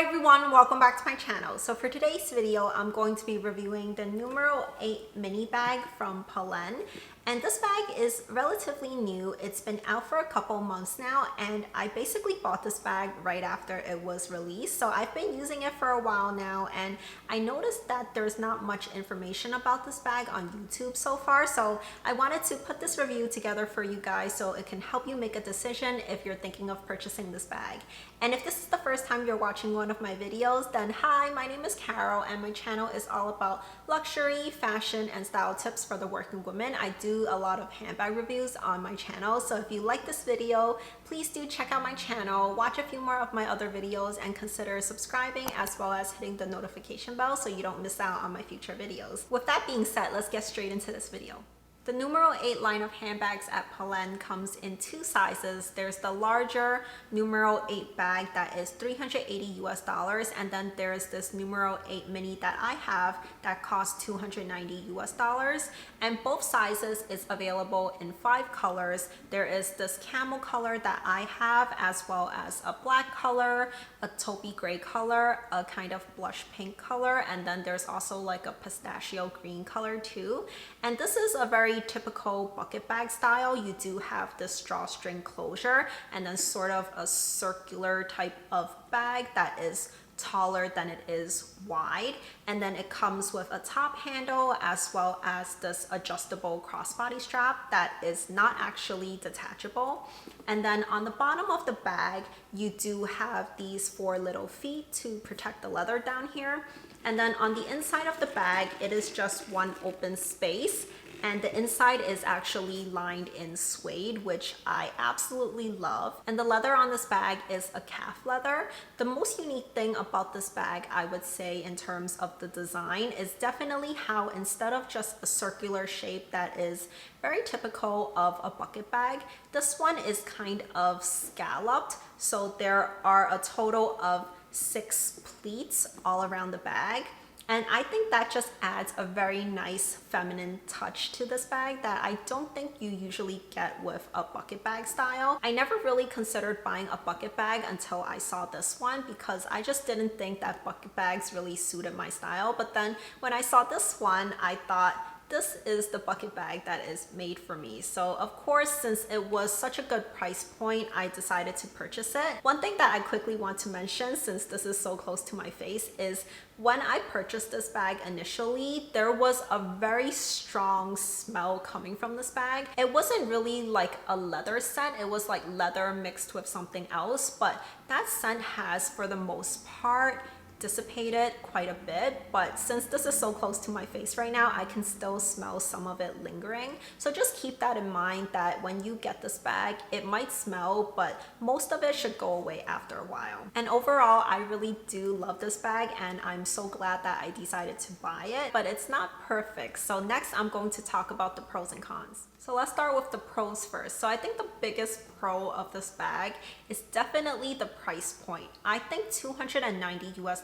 Hi everyone, welcome back to my channel. So for today's video, I'm going to be reviewing the Numero 8 mini bag from Polene. And this bag is relatively new. It's been out for a couple months now, and I basically bought this bag right after it was released. So I've been using it for a while now, and I noticed that there's not much information about this bag on YouTube so far. So I wanted to put this review together for you guys so it can help you make a decision if you're thinking of purchasing this bag. And if this is the first time you're watching one of my videos, then hi, my name is Carol, and my channel is all about luxury, fashion, and style tips for the working woman. I do a lot of handbag reviews on my channel, so if you like this video, please do check out my channel, watch a few more of my other videos, and consider subscribing as well as hitting the notification bell so you don't miss out on my future videos. With that being said, let's get straight into this video. The Numero 8 line of handbags at Polene comes in two sizes. There's the larger Numero 8 bag that is $380 US, and then there's this Numero 8 mini that I have that costs $290 US. And both sizes is available in 5 colors. There is this camel color that I have, as well as a black color, a taupey gray color, a kind of blush pink color, and then there's also like a pistachio green color too. And this is a very typical bucket bag style. You do have this drawstring closure and then sort of a circular type of bag that is taller than it is wide, and then it comes with a top handle as well as this adjustable crossbody strap that is not actually detachable. And then on the bottom of the bag you do have these 4 little feet to protect the leather down here, and then on the inside of the bag it is just one open space, and the inside is actually lined in suede, which I absolutely love. And the leather on this bag is a calf leather. The most unique thing about this bag, I would say, in terms of the design, is definitely how instead of just a circular shape that is very typical of a bucket bag, this one is kind of scalloped. So there are a total of 6 pleats all around the bag. And I think that just adds a very nice feminine touch to this bag that I don't think you usually get with a bucket bag style. I never really considered buying a bucket bag until I saw this one because I just didn't think that bucket bags really suited my style. But then when I saw this one, I thought, this is the bucket bag that is made for me. So of course, since it was such a good price point, I decided to purchase it. One thing that I quickly want to mention, since this is so close to my face, is when I purchased this bag initially, there was a very strong smell coming from this bag. It wasn't really like a leather scent, it was like leather mixed with something else, but that scent has, for the most part, dissipated quite a bit, but since this is so close to my face right now, I can still smell some of it lingering. So just keep that in mind that when you get this bag, it might smell, but most of it should go away after a while. And overall, I really do love this bag, and I'm so glad that I decided to buy it, but it's not perfect. So next, I'm going to talk about the pros and cons. So let's start with the pros first. So I think the biggest pro of this bag is definitely the price point. I think $290 US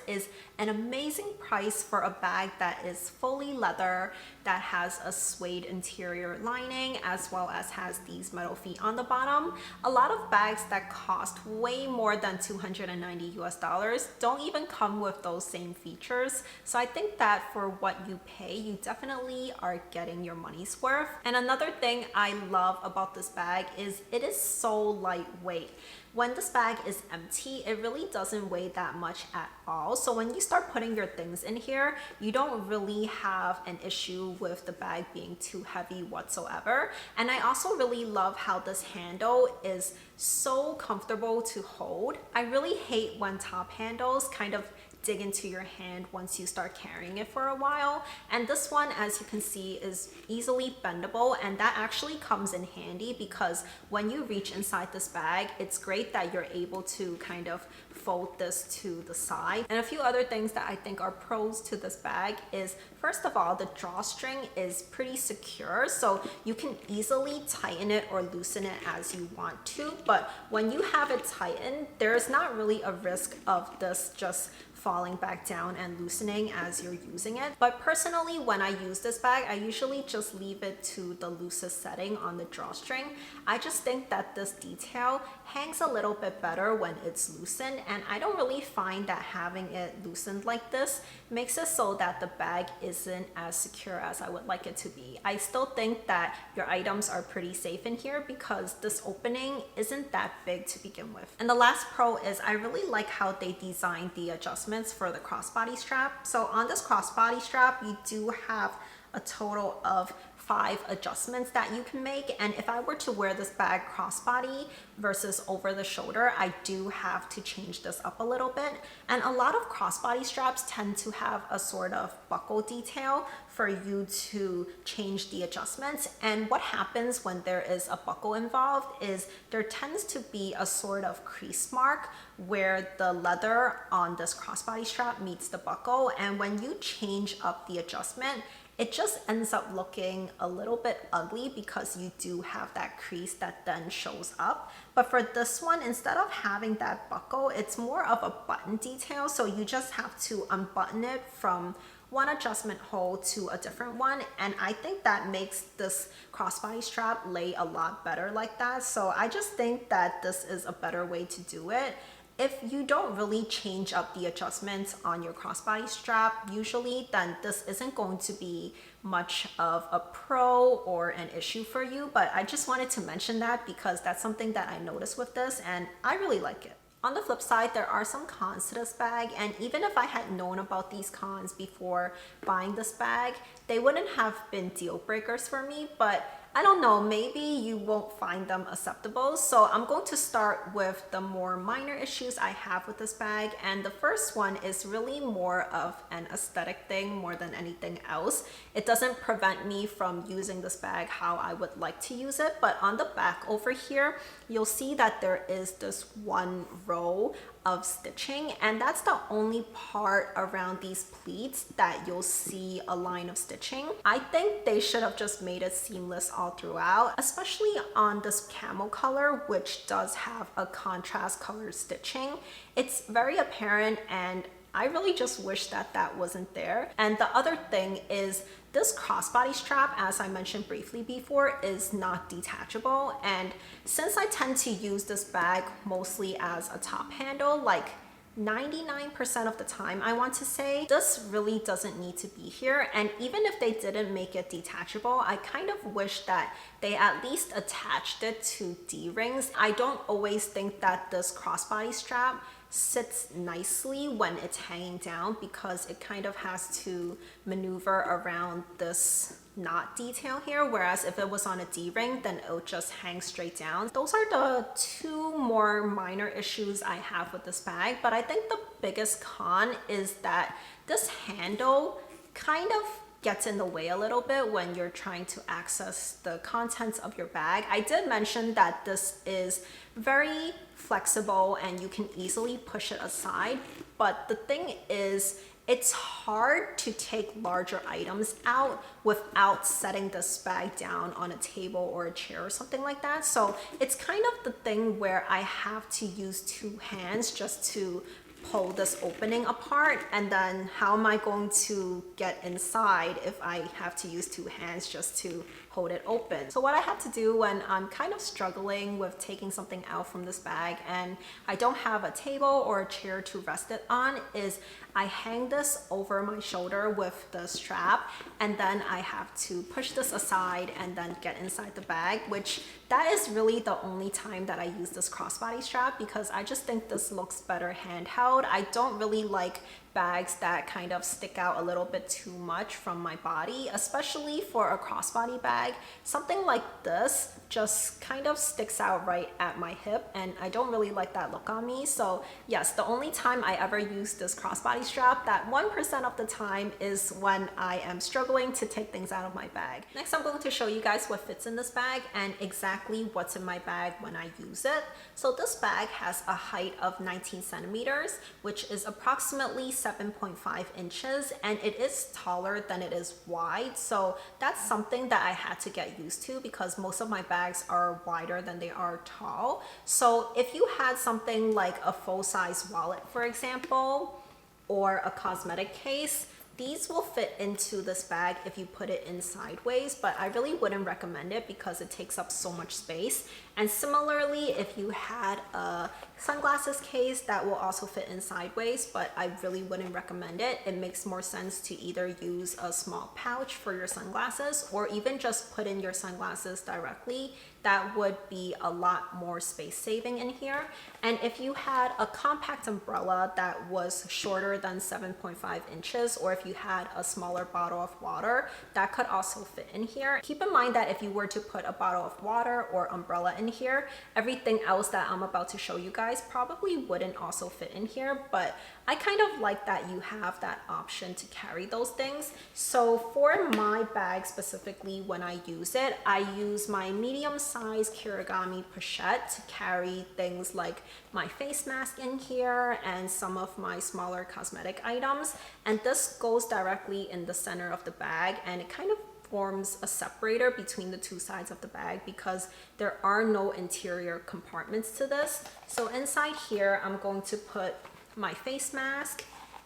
is an amazing price for a bag that is fully leather, that has a suede interior lining, as well as has these metal feet on the bottom. A lot of bags that cost way more than $290 US don't even come with those same features. So I think that for what you pay, you definitely are getting your money's worth. And another thing I love about this bag is it is so lightweight. When this bag is empty, it really doesn't weigh that much at all. So when you start putting your things in here, you don't really have an issue with the bag being too heavy whatsoever. And I also really love how this handle is so comfortable to hold. I really hate when top handles kind of dig into your hand once you start carrying it for a while, and this one, as you can see, is easily bendable, and that actually comes in handy because when you reach inside this bag, it's great that you're able to kind of fold this to the side. And a few other things that I think are pros to this bag is, first of all, the drawstring is pretty secure, so you can easily tighten it or loosen it as you want to, but when you have it tightened, there's not really a risk of this just falling back down and loosening as you're using it. But personally, when I use this bag, I usually just leave it to the loosest setting on the drawstring. I just think that this detail hangs a little bit better when it's loosened, and I don't really find that having it loosened like this makes it so that the bag isn't as secure as I would like it to be. I still think that your items are pretty safe in here because this opening isn't that big to begin with. And the last pro is I really like how they designed the adjustments for the crossbody strap. So on this crossbody strap, you do have a total of 5 adjustments that you can make, and if I were to wear this bag crossbody versus over the shoulder, I do have to change this up a little bit. And a lot of crossbody straps tend to have a sort of buckle detail for you to change the adjustments, and what happens when there is a buckle involved is there tends to be a sort of crease mark where the leather on this crossbody strap meets the buckle, and when you change up the adjustment, it just ends up looking a little bit ugly because you do have that crease that then shows up. But for this one, instead of having that buckle, it's more of a button detail. So you just have to unbutton it from one adjustment hole to a different one. And I think that makes this crossbody strap lay a lot better like that. So I just think that this is a better way to do it. If you don't really change up the adjustments on your crossbody strap usually, then this isn't going to be much of a pro or an issue for you. But I just wanted to mention that because that's something that I noticed with this and I really like it. On the flip side, there are some cons to this bag, and even if I had known about these cons before buying this bag, they wouldn't have been deal breakers for me, but I don't know, maybe you won't find them acceptable. So I'm going to start with the more minor issues I have with this bag. And the first one is really more of an aesthetic thing more than anything else. It doesn't prevent me from using this bag how I would like to use it. But on the back over here, you'll see that there is this one row of stitching, and that's the only part around these pleats that you'll see a line of stitching. I think they should have just made it seamless all throughout, especially on this camel color, which does have a contrast colored stitching. It's very apparent, and I really just wish that that wasn't there. And the other thing is this crossbody strap, as I mentioned briefly before, is not detachable. And since I tend to use this bag mostly as a top handle, like 99% of the time, I want to say, this really doesn't need to be here. And even if they didn't make it detachable, I kind of wish that they at least attached it to D-rings. I don't always think that this crossbody strap sits nicely when it's hanging down because it kind of has to maneuver around this knot detail here, whereas if it was on a D-ring, then it would just hang straight down. Those are the 2 more minor issues I have with this bag, but I think the biggest con is that this handle kind of gets in the way a little bit when you're trying to access the contents of your bag. I did mention that this is very flexible and you can easily push it aside, but the thing is, it's hard to take larger items out without setting this bag down on a table or a chair or something like that. So it's kind of the thing where I have to use 2 hands just to pull this opening apart, and then how am I going to get inside if I have to use 2 hands just to hold it open? So what I have to do when I'm kind of struggling with taking something out from this bag and I don't have a table or a chair to rest it on is I hang this over my shoulder with the strap, and then I have to push this aside and then get inside the bag, which that is really the only time that I use this crossbody strap because I just think this looks better handheld. I don't really like bags that kind of stick out a little bit too much from my body, especially for a crossbody bag. Something like this just kind of sticks out right at my hip, and I don't really like that look on me. So yes, the only time I ever use this crossbody strap, that 1% of the time, is when I am struggling to take things out of my bag. Next, I'm going to show you guys what fits in this bag and exactly what's in my bag when I use it. So this bag has a height of 19 centimeters, which is approximately 7.5 inches, and it is taller than it is wide. So that's something that I had to get used to because most of my bags are wider than they are tall. So if you had something like a full-size wallet, for example, or a cosmetic case, these will fit into this bag if you put it in sideways, but I really wouldn't recommend it because it takes up so much space. And similarly, if you had a sunglasses case, that will also fit in sideways, but I really wouldn't recommend it. It makes more sense to either use a small pouch for your sunglasses or even just put in your sunglasses directly. That would be a lot more space saving in here. And if you had a compact umbrella that was shorter than 7.5 inches, or if you had a smaller bottle of water, that could also fit in here. Keep in mind that if you were to put a bottle of water or umbrella in here, everything else that I'm about to show you guys probably wouldn't also fit in here, but I kind of like that you have that option to carry those things. So for my bag specifically, when I use it, I use my medium-sized Kirigami pochette to carry things like my face mask in here and some of my smaller cosmetic items. And this goes directly in the center of the bag, and it kind of forms a separator between the two sides of the bag because there are no interior compartments to this. So inside here, I'm going to put my face mask,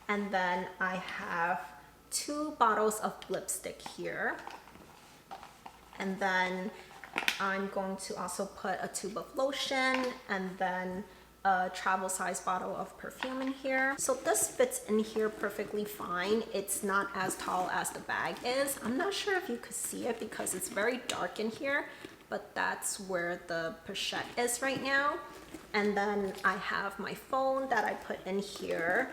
and then I have 2 bottles of lipstick here, and then I'm going to also put a tube of lotion and then a travel size bottle of perfume in here. So this fits in here perfectly fine. It's not as tall as the bag is. I'm not sure if you could see it because it's very dark in here, but that's where the pochette is right now. And then I have my phone that I put in here.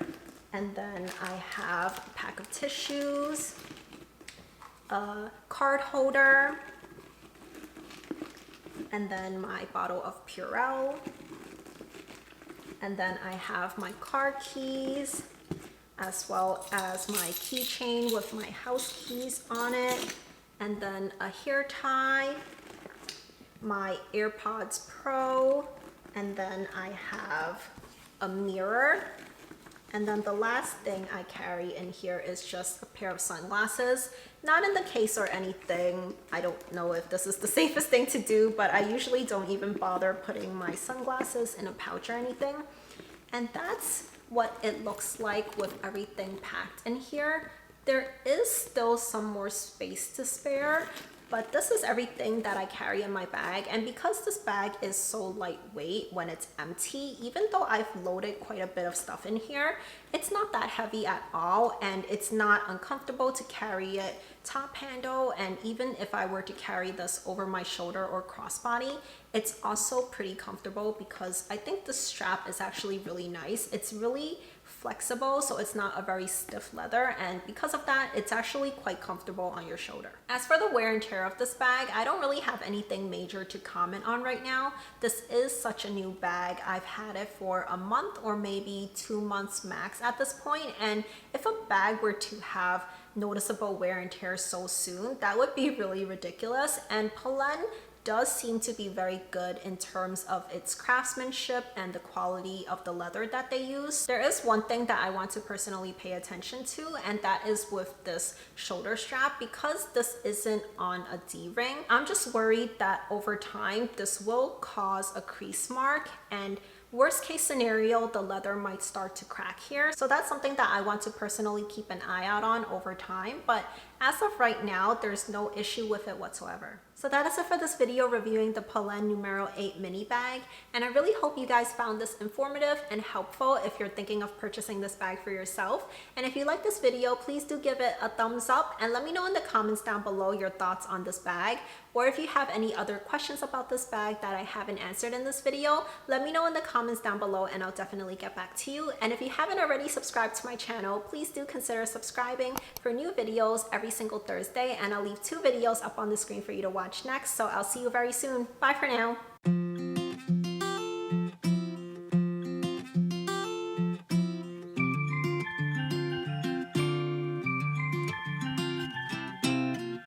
And then I have a pack of tissues, a card holder, and then my bottle of Purell. And then I have my car keys, as well as my keychain with my house keys on it. And then a hair tie, my AirPods Pro, and then I have a mirror. And then the last thing I carry in here is just a pair of sunglasses, not in the case or anything. I don't know if this is the safest thing to do, but I usually don't even bother putting my sunglasses in a pouch or anything. And that's what it looks like with everything packed in here. There is still some more space to spare, but this is everything that I carry in my bag. And because this bag is so lightweight when it's empty, even though I've loaded quite a bit of stuff in here, it's not that heavy at all, and it's not uncomfortable to carry it top handle. And even if I were to carry this over my shoulder or crossbody, it's also pretty comfortable because I think the strap is actually really nice. It's really flexible, so it's not a very stiff leather, and because of that, it's actually quite comfortable on your shoulder. As for the wear and tear of this bag, I don't really have anything major to comment on right now. This is such a new bag. I've had it for a month or maybe 2 months max at this point, and if a bag were to have noticeable wear and tear so soon, that would be really ridiculous. And Polene does seem to be very good in terms of its craftsmanship and the quality of the leather that they use. There is one thing that I want to personally pay attention to, and that is with this shoulder strap. Because this isn't on a D-ring, I'm just worried that over time this will cause a crease mark, and worst case scenario, the leather might start to crack here. So that's something that I want to personally keep an eye out on over time. But as of right now, there's no issue with it whatsoever. So that is it for this video reviewing the Polene Numero 8 mini bag. And I really hope you guys found this informative and helpful if you're thinking of purchasing this bag for yourself. And if you like this video, please do give it a thumbs up and let me know in the comments down below your thoughts on this bag. Or if you have any other questions about this bag that I haven't answered in this video, let me know in the comments down below and I'll definitely get back to you. And if you haven't already subscribed to my channel, please do consider subscribing for new videos every single Thursday. And I'll leave 2 videos up on the screen for you to watch next. So I'll see you very soon. Bye for now.